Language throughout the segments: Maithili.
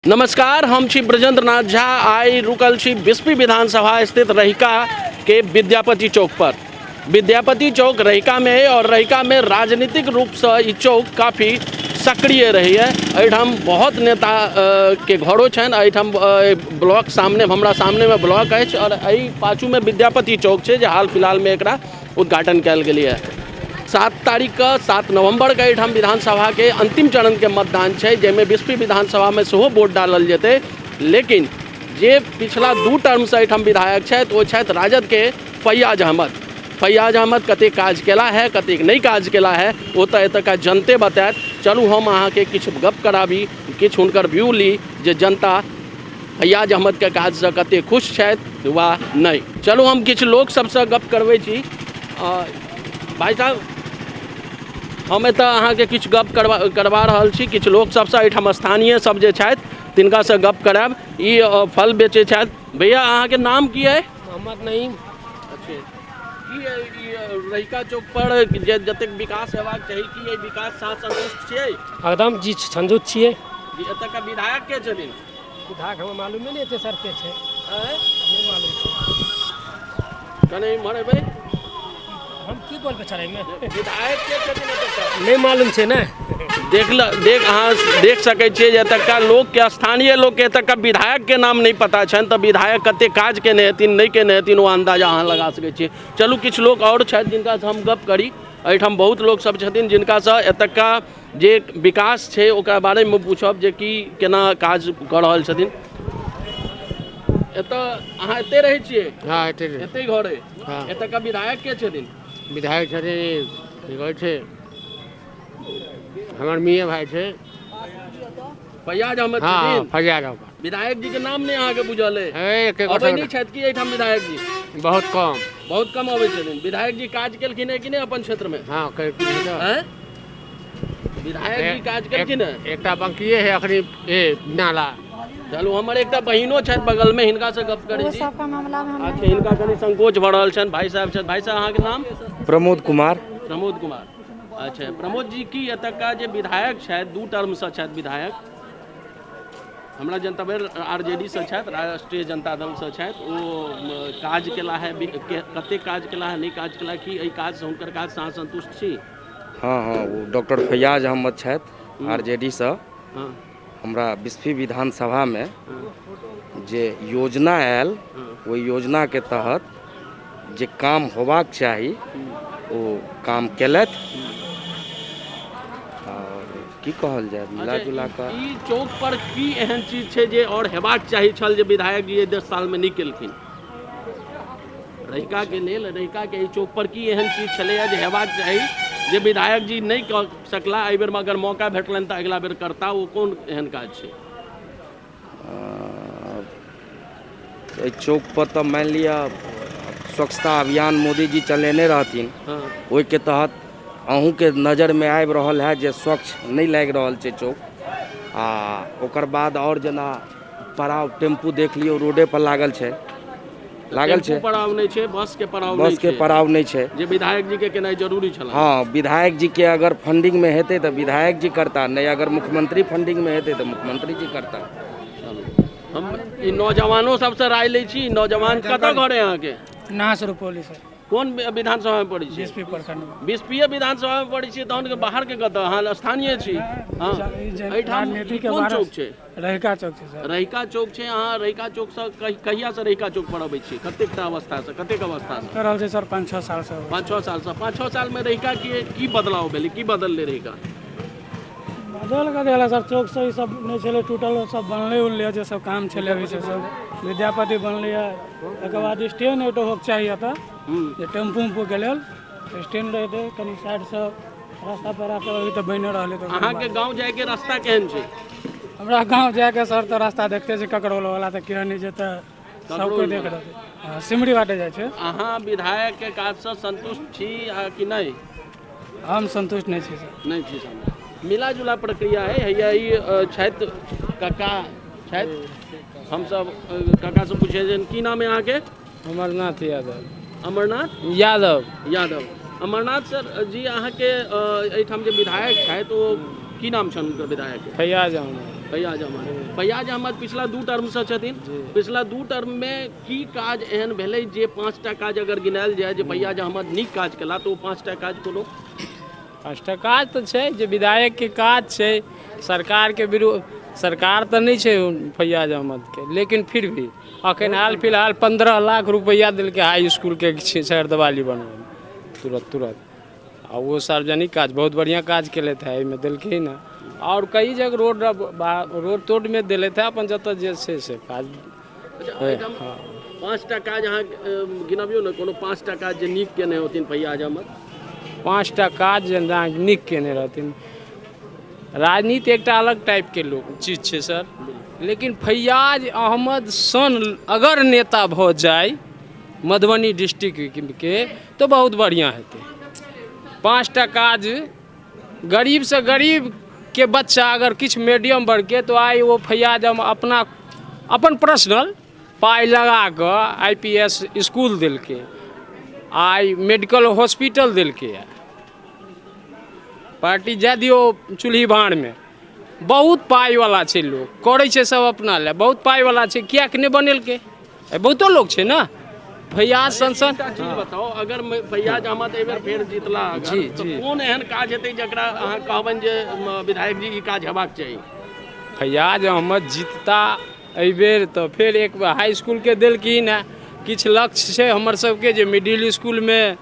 नमस्कार, हम छी ब्रजेंद्र नाथ झा। आई रुकल छी बिस्फी विधानसभा स्थित रहिका के विद्यापति चौक पर। विद्यापति चौक रहिका में है और रहिका में राजनीतिक रूप से ई चौक काफ़ी सक्रिय रही है। एठाम बहुत नेता के घरों छन। एठाम ब्लॉक सामने हमरा सामने में ब्लॉक है और एहि पाछू में विद्यापति चौक है, जो हाल फिलहाल में एकरा उद्घाटन कल गई है। 7 तारीख का 7 नवंबर के एठाम विधानसभा के अंतिम चरण के मतदान है, जैमें बिस्फी विधानसभा में सेहो वोट डालल जेते। लेकिन जे पिछला 2 टर्म से एठाम विधायक छथि ओ छथि राजद के फैयाज अहमद। कते काज केला है, कते नहीं काज केला है, वो तो एतका जनते बतायत। चलू हम अहाँ के किछु गप कराबी, किछु हुनकर व्यू ली जे जनता फैयाज अहमद के काज से कते खुश छथि वा नहीं। चलू हम किछु लोक सबसे गप करबै छी। भाई साहब, हम एतऽ अहाँ के किछु गप करवा रहल छी। किछु लोक सबसे एठाम स्थानीय सब जे छथि तिनका से गप कराब। ई फल बेचे छथि। भैया अहाँ के नाम की है? मोहम्मद नईम। अच्छा, की रहिका चौक पर जतेक विकास हेबाक चाही, की विकास से संतुष्ट छियै? एकदम जी संतुष्ट छियै। एतऽ का विधायक के छथिन? विधायक हमरा मालूमे नहीं सर के छै, नहीं मालूम छै। कने मरे भाई हम की बोलबे छड़ै में विधायक के छथिन एतऽ? नहीं मालूम छै ना। देख सकै छियै जे एतुका लोक के, स्थानीय लोक के एतुका विधायक के नाम नहीं पता छनि, तऽ विधायक कते काज केने हेथिन नहीं केने हेथिन वो अंदाजा अहाँ लगा सकै छियै। चलू किछु लोक और छथि जिनका से हम गप करी। एहिठाम बहुत लोक सब छथिन जिनका से एतुका जे विकास छै ओकरा बारे में पूछब जे कि केना काज कऽ रहल छथिन। एतऽ अहाँ एते रहै छियै? हाँ एते घर है। हाँ। एतुका विधायक के छथिन? विधायक छथिन की कहै छै हमर मियाँ भाई छै फैयाज अहमद हाँ छथिन। फैयाज अहमद। विधायक जी के नाम नहीं अहाँ के बुझल है? एक अबै नहीं छथि कि एहिठाम विधायक जी? बहुत कम अबै छथिन। विधायक जी काज केलखिन है कि नहीं अपन क्षेत्र में? हाँ हैं? विधायक जी काज केलखिन है? एकटा बंकिए है अखनी नाला। चलू हमर एकटा बहिनो छथि बगल में, हिनका से गप करै छी। सबका मामला में हम अच्छा, हिनका कनि संकोच भऽ रहल छनि। भाई साहब छथि। भाई साहब अहाँ के नाम? प्रमोद कुमार। प्रमोद कुमार। अच्छा, प्रमोद जी की एतुका जे विधायक छथि 2 टर्म से छथि विधायक, हमरा जनता बेर आरजेडी से छथि, राष्ट्रीय जनता दल से छथि। ओ काज केला है, कते काज केला है, नहीं काज केला, कि एहि काज से हुनकर काज से अहाँ संतुष्ट छी? हाँ वो डॉक्टर फैयाज अहमद छथि आरजेडी से। हाँ। हमरा बिस्फी विधानसभा में जे योजना आयल ओहि योजना के तहत जे काम होबाक चाही वो काम केलथि। और की कहल जाय, मिला जुला कऽ ई चौक पर की एहन चीज छै जे और हेबाक चाही छल जे विधायक जी 10 साल में नहीं केलखिन? रहिका के लेल, रहिका के ई चौक पर की एहन चीज छलैया जे हेबाक चाही जे विधायक जी नहीं कऽ सकला? एहि बेर में अगर मौका भेटलनि तऽ अगिला बेर करता। वो कोन एहन काज छै? एहि चौक पर तऽ मानि लिअ स्वच्छता अभियान मोदी जी चलेने रहथिन। हाँ। ओहि के तहत अहूँ के नज़र में आबि रहल है जे स्वच्छ नहीं लागि रहल छै चौक। आ ओकर बाद और जेना पड़ाव टेम्पू देख लियौ रोडे पर लागल छै। पड़ाव नहीं छै, बस के पड़ाव नहीं छै जे विधायक जी के केनाइ जरूरी छल। हाँ, विधायक जी के अगर फंडिंग में हेतै तो विधायक जी करता, नहीं अगर मुख्यमंत्री फंडिंग में हेतै तो मुख्यमंत्री जी करता। हम ई नौजवानों सबसे राय लै छी। नौजवान कतऽ घर है अहाँ के? नास रुपौली सर। कोन विधानसभा में पड़ै छी? बिस्फी प्रखंड में। बिस्फीए विधानसभा में पड़ै छी तहन के बाहर के कतऽ? अहाँ स्थानीय छी? हाँ। एहिठाम कोन चौक छै? रहिका चौक छै सर। रहिका चौक छै। अहाँ रहिका चौक से कहिया से रहिका चौक पर अबै छी? कतेक अवस्था से, कतेक अवस्था से? कर रहल छै सर 5-6 साल से। 5-6 साल से। 5-6 साल में रहिका के की बदलाव भेलै? की बदललै रहिका? बदल कर दिया सर। चौक से सब नहीं चले, टूटल सब बनले उनले जे सब काम चले अभी से सब विद्यापति बनले है। एक बाद स्टैंड एटो होक चाहिए था जे टेम्पू उम्पू के लेल स्टैंड रहते कनी साइड से रास्ता पेरा सब अभी तो बने रहले। तो अहाँ के गांव जाए के रास्ता केहन छै? हमरा गांव जाए के सर तो रास्ता देखते छै ककरोल वाला तो केहन जे त सब कोई देख रहल सिमरी बाटे जाय छै। अहाँ विधायक के काज से संतुष्ट छी कि नहीं? हम संतुष्ट नहीं छी सर। नहीं छी सर। मिला जुला प्रक्रिया है। हैया ई छथि काका छथि। हम सब काका से पूछे जे की नाम है अहाँ के? अमरनाथ यादव। अमरनाथ यादव। अमरनाथ सर जी, अहाँ के एहिठाम जे विधायक छथि ओ की नाम छनि हुनकर विधायक के? फैयाज अहमद। फैयाज अहमद पिछला 2 टर्म से छथिन। पिछला 2 टर्म में की काज एहन भेलै जे 5टा काज अगर गिनायल जाय जे फैयाज अहमद नीक काज केला तो 5टा काज कोनो? 5टा काज तो छै जे विधायक के काज छै, सरकार के विरोध, सरकार तो नहीं छै फैयाज अहमद के, लेकिन फिर भी अखन हाल फिलहाल 15 लाख रुपया दिलके हाई स्कूल के छड़ दिवाली बनबे तुरंत। आ वो सार्वजनिक काज बहुत बढ़िया काज केले थे, एहिमे दिलके ना। और कई जगह रोड तोड में दिले थे अपन जत जे से काज। 5टा काज अहाँ गिनबियौ ने, कोनो 5टा काज जे नीक केने होथिन फैयाज अहमद? 5टा काज जे नीक केने रहथिन। राजनीति एक अलग टाइप के लोग चीज छै सर, लेकिन फैयाज अहमद सन अगर नेता भ जाए मधुबनी डिस्ट्रिक्ट के तो बहुत बढ़िया हेतै। 5टा काज, गरीब से गरीब के बच्चा अगर किछ मीडियम वर्ग के तो आई वो फैयाज अपना अपन पर्सनल पाई लगा कर IPS स्कूल दिलके, आई मेडिकल हॉस्पिटल दिलके। पार्टी जा दियो चूल्ही भाड़ में बहुत पाई वाला छै, लोग करे छै सब अपना ले, बहुत पाई वाला छै, किया के नहीं बनेलके? बहुतो लोग छै ना। फैयाज संसद चीज बताओ, अगर फैयाज अहमद एहि बेर फेर जीतला जी तो कोन एहन काज हेतै जकरा अहाँ कहबनि जे विधायक जी ई काज हेबाक चाही? फैयाज अहमद जीतता एहि बेर तो फिर एक हाई स्कूल के देलखिन है। किछ लक्ष्य छै हमर सबके जे मिडिल स्कूल में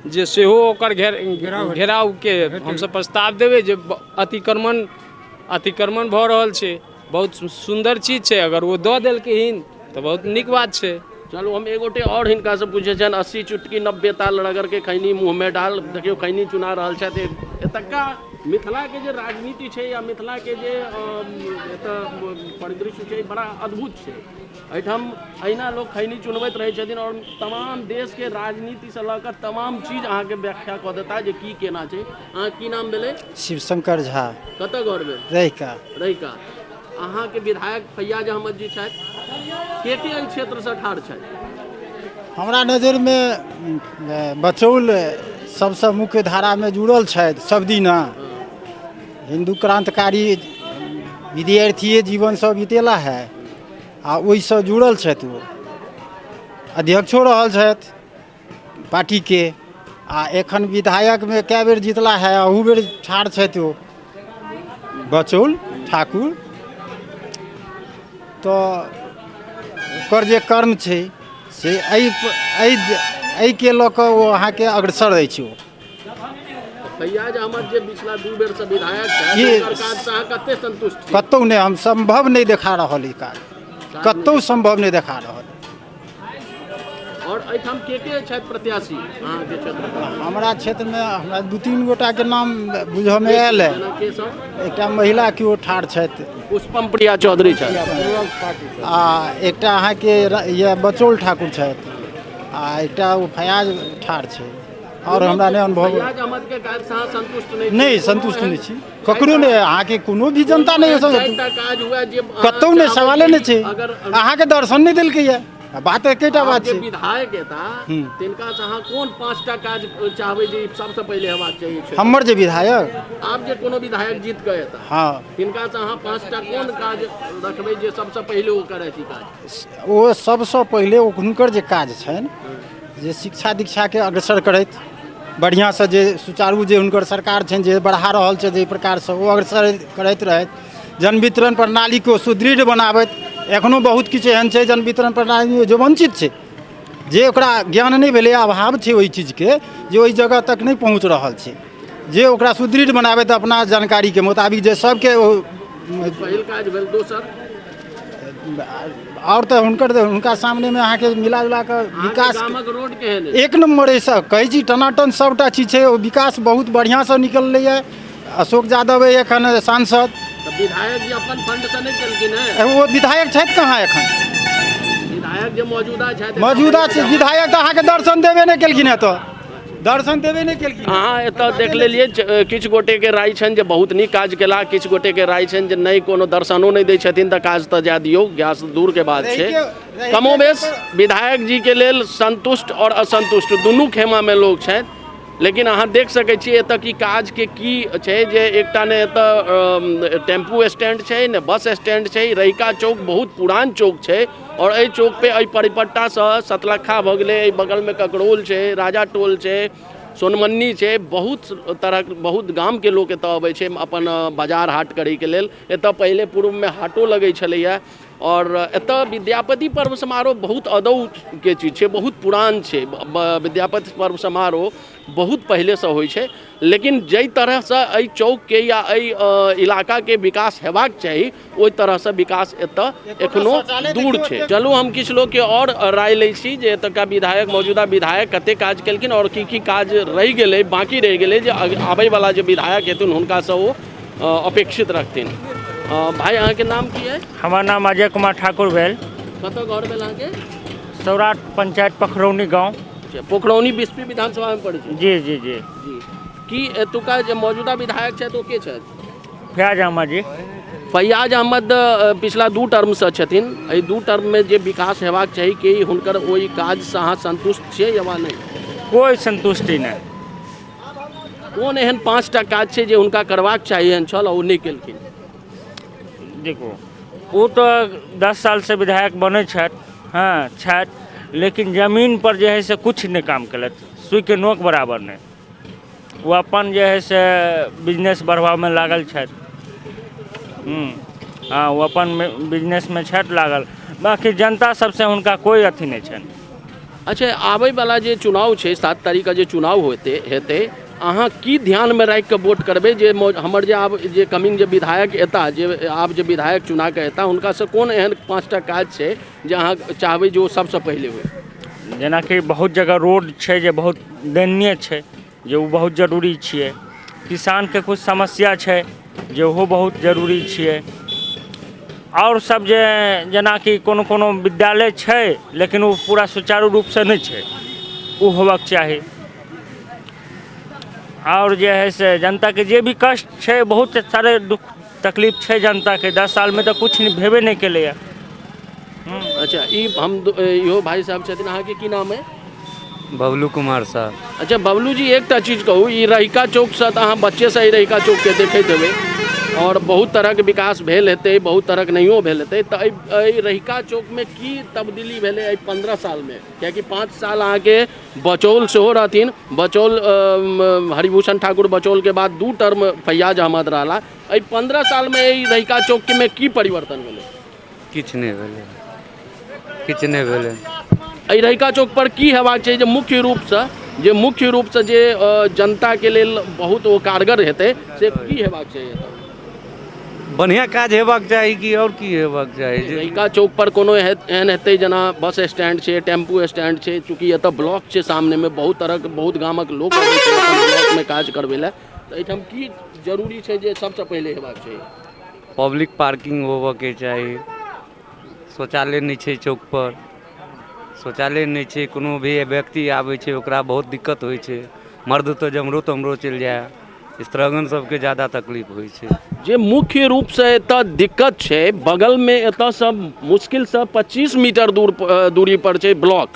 जे सेहो ओकर घेराव के हमसब प्रस्ताव देबै जे अतिक्रमण भऽ रहल छै। बहुत सुंदर चीज छै, अगर वो दऽ देलखिन तो बहुत नीक बात छै। चलो हम एगोटे और हिनका से पूछे छन, 80 चुटकी 90 ताल रगड़ के खैनी मुँह में डाल, देखियो खैनी चुना रहल छथि। एतका मिथिला के जे राजनीति छै या मिथिला के जे परिदृश्य छै बड़ा अद्भुत छै। एहिठाम अहिना लोग खैनी चुनबैत रहै छथिन और तमाम देश के राजनीति से लऽ कऽ तमाम चीज अहाँ के व्याख्या कऽ देता जे की केना छै। अहाँ की नाम भेलै? शिवशंकर झा। कतऽ घर भेल? रहिका। अहाँ के विधायक फैयाज अहमद जी छथि, के एहि क्षेत्र से ठाढ़ छथि? हमरा नजर में बचौल सबसे मुख्य धारा में जुड़ल छथि सब दिना। हिंदू क्रांतिकारी विद्यार्थी जीवन सब बितेला है आ ओहि से जुड़ल छथि। वो अध्यक्षो रहल छथि पार्टी के, आ एखन विधायक में कए बेर जीतला है, अहू बेर ठाढ़ छथि वो बचौल ठाकुर। तो ओकर जे कर्म छै से एहि के लऽ कऽ वो अहाँके अग्रसर अछि। वो फैयाज अहमद जे पिछला 2 बेर से विधायक छथि, सरकार से अहाँ कते संतुष्ट छी? कतौ नहीं, हम संभव नहीं देखा रहल ई काज, कतौ संभव नहीं देखा रहल। और एहिठाम के छथि प्रत्याशी अहाँ के क्षेत्र में? हमरा क्षेत्र में हमरा 2-3 गोटा के नाम बुझऽ में आयल है। के सब? एकटा महिला के ओ ठाढ़ छथि, पुष्पम प्रिया चौधरी छथि, आ एकटा अहाँके ये बचौल ठाकुर छथि, आ एकटा ओ फैयाज ठाढ़ छै। और हमरा नहीं अनुभव। फैयाज अहमद के काज से अहाँ संतुष्ट नहीं संतुष्ट नहीं छी, ककरो नहीं। अहाँके कोनो भी जनता नहीं काज हुआ जे कतौ नहीं, सवाले नहीं छै। अहाँके दर्शन नहीं देलकै ये, बात एकेटा बात छै। विधायक एता तिनका से अहाँ कोन 5टा काज चाहबै जे सबसे पहले हेबाक चाहिए? हमर जे विधायक, आप जे कोनो विधायक जीत के एता हाँ, तिनका से अहाँ 5टा कोन काज रखबै जे सबसे पहले ओ करै छी काज? ओ सबसे पहले हुनकर जे काज छनि जे शिक्षा दीक्षा के अग्रसर करैत बढ़िया से जे सुचारू जे हुनकर सरकार छनि जे बढ़ा रहल छै, जे प्रकार से ओ अग्रसर करैत रहैत, जन वितरण प्रणाली को सुदृढ़ बनाबैत। एखनो बहुत किछु एहन छै जन वितरण प्रणाली जो वंचित छै, जे ओकरा ज्ञान नहीं भेलै, अभाव छै ओहि चीज के, जे ओहि जगह तक नहीं पहुँच रहल छै, जे ओकरा सुदृढ़ बनाबैत अपना जानकारी के मुताबिक जे सबके पहिल काज भेल। दोसर और तो हुनका सामने में अहाँ के मिला जुला कर विकास रोड केहन एक नंबर है सब, कहे छी टनाटन सबटा चीज है। विकास बहुत बढ़िया से निकल है। अशोक यादव है एखन सांसद, विधायक जी अपन फंड से नहीं केलखिन है। वो विधायक छथि कहाँ एखन? विधायक जे मौजूदा छै विधायक तो अहाँके दर्शन देबे नहीं केलखिन है, तो दर्शन देबे नहीं केलखिन। अहाँ एतऽ देख लेलिए किछु गोटे के राय छनि जे बहुत नीक काज केला, किछु गोटे के राय छनि जे नहीं कोनो दर्शनो नहीं दै छथिन तऽ काज तऽ जाय दियौ, गैस दूर के बात छै। कमोबेश विधायक जी के लेल संतुष्ट और असंतुष्ट दुनू खेमा में लोग छथि। लेकिन अहाँ देख सकै छियै एतऽ की काज के की छै जे एकटा ने एतऽ टेम्पू स्टैंड छै ने बस स्टैंड छै। रहिका चौक बहुत पुरान चौक छै और एहि चौक पे एहि परिपट्टासँ सतलखा भऽ गेलै, एहि बगलमे ककरोल छै, राजा टोल छै, सोनमन्नी छै, बहुत तरह बहुत गामके लोक एतऽ अबै छै अपन बाजार हाट करैके लेल। एतऽ पहिले पूर्वमे हाटो लगै छलैए और एतऽ विद्यापति पर्व समारोह बहुत अदौके चीज छै, बहुत पुरान छै। विद्यापति पर्व समारोह बहुत पहिलेसँ होइ छै, लेकिन जाहि तरहसँ एहि चौकके या एहि इलाकाके विकास हेबाक चाही ओहि तरहसँ विकास एतऽ एखनो दूर छै। चलू हम किछु लोकके और राय लै छी जे एतुका विधायक मौजूदा विधायक कतेक काज केलखिन और की काज रहि गेलै, बाकी रहि गेलै जे आबैवला जे विधायक हेथिन हुनकासँ ओ अपेक्षित रखथिन। भाई अहाँके नाम की है? हमार नाम अजय कुमार ठाकुर भेल। कतऽ घर भेल अहाँके? सौराठ पंचायत पोखरौनी गाँव। पोखरौनी बिस्फी विधानसभा में पड़ै छै। जी जी जी जी की एतुका जे मौजूदा विधायक छथि ओ के छथि? फयाज अहमद जी। फैयाज अहमद पिछला 2 टर्मसँ छथिन। एहि 2 टर्ममे जे विकास हेबाक चाही कि हुनकर ओहि काजसँ अहाँ संतुष्ट छियै या नहि? कोई संतुष्टि नहीं। कोन एहन 5टा काज छै जे हुनका करबाक चाही एहन छल और ओ नहि केलखिन? देखो वो तो 10 साल से विधायक बने छथि, हाँ छथि, लेकिन जमीन पर जो है से कुछ नहीं काम कलत, सुई के नोक बराबर नहीं। वो अपन जो है से बिजनेस बढ़ावा में लागल छथि। हाँ वो अपन बिजनेस में छथि लागल, बाकी जनता सबसे हुनका कोई अथी नहीं छनि। अच्छा आबैवला जे चुनाव छै 7 तारीख जे चुनाव हेतै अहाँ की ध्यानमे राखि कऽ वोट करबै जे हमर जे आब जे कमिंग जे विधायक एता जे आब जे विधायक चुना कऽ एता हुनकासँ कोन एहन 5टा काज छै जे अहाँ चाहबै जे ओ सबसँ पहिले होइ? जेनाकि बहुत जगह रोड छै जे बहुत दयनीय छै, जे वो बहुत जरूरी छियै। किसानके कुछ समस्या छै जे ओहो बहुत जरूरी छियै। और सब जे जेनाकि कोनो विद्यालय छै लेकिन वो पूरा सुचारू रूपसँ नहीं छै, वो होबाक चाही। और जे है से जनता के जे भी कष्ट छै, बहुत सारे दुख तकलीफ छै जनता के, 10 साल में तो कुछ नहीं भेबे नहीं केले। अच्छा इहो भाई साहब छथिन, अहाँके की नाम है? बबलू कुमार साहब। अच्छा बबलू जी एकटा चीज कहू, ई रहिका चौकसँ तऽ अहाँ बच्चेसँ ई रहिका चौकके देखैत हेबै और बहुत तरहके विकास भेल हेतै, बहुत तरहके नहियो भेल हेतै, तऽ एहि रहिका चौकमे की तब्दीली भेलै एहि 15 सालमे? कियाकि 5 साल अहाँके बचौल सेहो रहथिन, बचौल हरिभूषण ठाकुर बचौलके बाद 2 टर्म फैयाज अहमद रहला। एहि 15 सालमे एहि रहिका चौकमे की परिवर्तन भेलै? किछु नहीं भेलै, किछु नहीं भेलै। एहि रहिका चौक पर की हेबाक चाही जे मुख्य रूपसँ जे जनताके लेल बहुत ओ कारगर हेतै से की हेबाक चाही? बढ़िया काज हेबाक चाही कि और की हेबाक चाही? रहिका चौक पर कोनो एहन हेतै जेना बस स्टैंड छै, टेम्पू स्टैंड छै, चूँकि एतऽ ब्लॉक छै सामनेमे, बहुत गामक लोक अबै छै अपन ब्लॉकमे काज करबै लए, तऽ एहिठाम की जरूरी छै जे सबसँ पहिले हेबाक चाही? पब्लिक पार्किंग होबऽके चाही। शौचालय नहीं छै चौक पर, शौचालय नहीं छै, कोनो भी व्यक्ति आबै छै ओकरा बहुत दिक्कत होइ छै। मर्द तो जमरो तमरो चलि जाए, स्त्रीगण सबके ज़्यादा तकलीफ होइ छै। जे मुख्य रूपसँ एतऽ दिक्कत छै, बगलमे एतऽसँ मुश्किलसँ 25 मीटर दूरी पर छै ब्लॉक,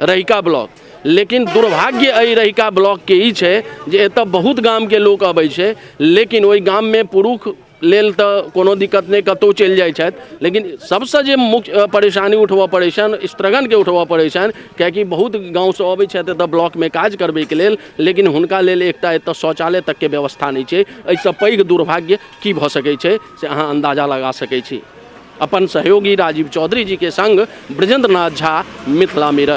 रहिका ब्लॉक। लेकिन दुर्भाग्य एहि रहिका ब्लॉकके ई छै जे एतऽ बहुत गामके लोक अबै छै, लेकिन ओहि गाममे पुरुष लेल तऽ कोनो दिक्कत नहीं, कतहु चलि जाइ छथि, लेकिन सबसँ जे मुख्य परेशानी उठबऽ पड़ै छनि, स्ट्रगलके उठबऽ पड़ै छनि, कियाकि बहुत गाँवसँ अबै छथि एतऽ ब्लॉकमे काज करबैके लेल, लेकिन हुनका लेल एकटा एतऽ शौचालय तकके व्यवस्था नहीं छै। एहिसँ पैघ दुर्भाग्य की भऽ सकै छै से अहाँ अंदाजा लगा सकै छी। अपन सहयोगी राजीव चौधरी जी के संग ब्रजेंद्र नाथ झा, मिथिला मिरर।